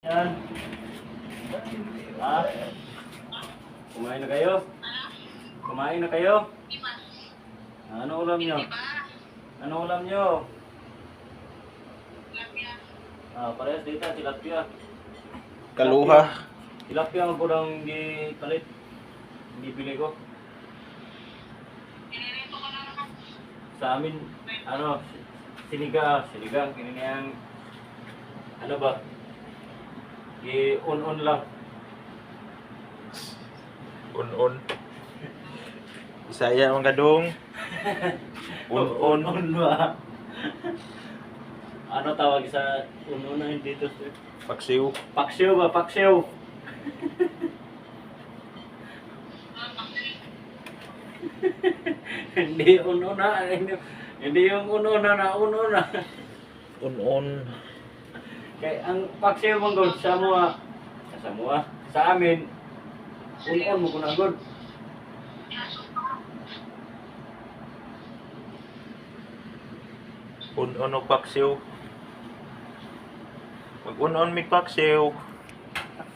Yan. Ha? Kumain na kayo? Kumain na kayo? Ano ulam nyo? Ano ulam nyo? Parehas dito, tilapia. Kaluha. Tilapia ang kurang di palit. Hindi pili ko. Sa amin, sinigang, kininiyang, ano ba? On lang. Un-un. Bisaya mga kadong. Un-un. On ba? Ano tawag sa ununan dito? Paksiw. Paksiw ba? Paksiw. Hindi ununa. Hindi yung ununa na ununa. Un-un. Kaya ang paksiw mong god sa mua. Sa mua. Sa amin, unon mo kunang god. Un-un og paksiw. Mag-un-un mi paksiw.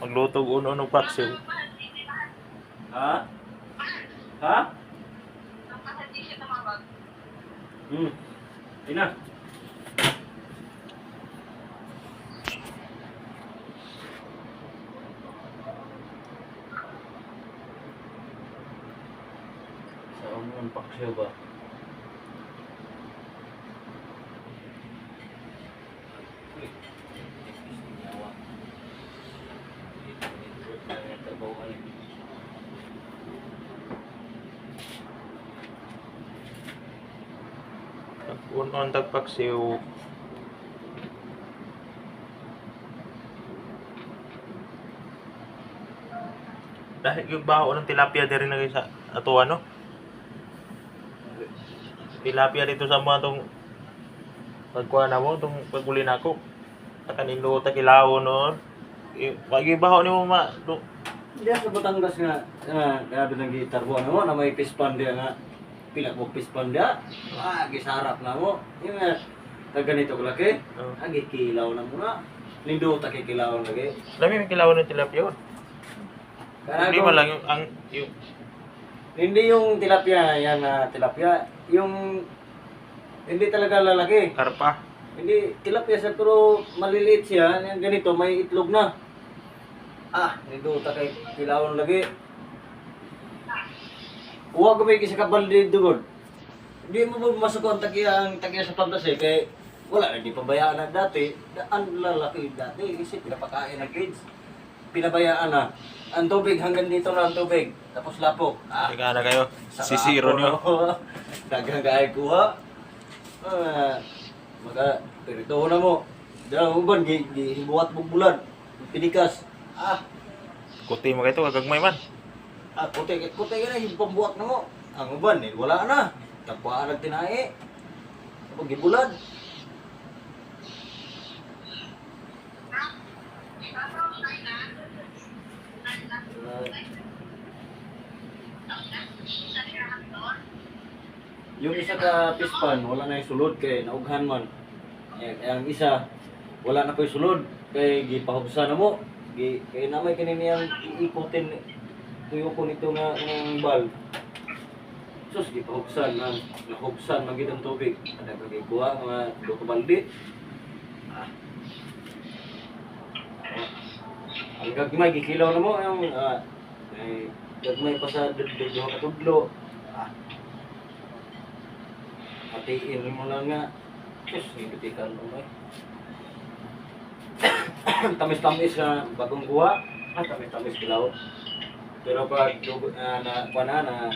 Maglutog un-un og paksiw. Ha? Ha? Ina. Sa unon paksiw ba? Un-un tag paksiw. Dahil yung baho ng tilapia diri na sa ato ano? Tilapia dito sa mga tong pagkuha na mo, tong paguli na ako. Kaninlo ta kilaw no. Wag yung baho nimo ma. Hindi sa Batangas nga, grabe ng gitarbuan mo na may pispan dia nga. Pila ko pispan dia. Gisarap na mo. Yung nga, ganito ko laki. Agi kilaw na mo na. Lindo ta kikilaw lagi. Lami may kilaw ng tilapia yun. Hindi man lang yung Hindi yung tilapia, yan na tilapia. Yung hindi talaga lalaki. karpa. Hindi tilapia siya pero maliliit siya. Yung ganito may itlog na. Lindo ta kay kilawon lagi. Huwag ko may kisa kabaldi dugod. Hindi mo ba masukon ang tagiya sa pantas kay wala na di pabayaan na dati. Ang lalaki dati isip pinapakain ng kids. Pinabayaan na. Ang tubig hanggang dito na ang tubig. Tapos lapok. Teka na kayo. Saka Sisiro nyo. Dagang kaya kuha. Perito na mo. Dalang uban, gibuhat mo bulan. Pinikas. Kuti mo kayo ito, kagagmay man. Puti ka na, yung pambuhat na mo. Ang uban, wala na. Tapwaan ang tinahe. Tapos gibulan. Yung isa ka pispan, wala na yung sulod kay naughan man. Ang isa, wala na po yung sulod kay gipahubsa na mo. Kay namay kanini ang iikutin tuyo ko nito nga ng bal. Sus, gipahubsan na nahubsan magid ang tubig. Ada pa kuha mga duto baldi. Ang gagmay gikilaw na mo ang gagmay pa sa dulo ka tudlo. Hatiin mo lang nga. Sus, ibitikan mo eh. Tamis-tamis na bagong kuha. Tamis-tamis kilaw. Pero pag na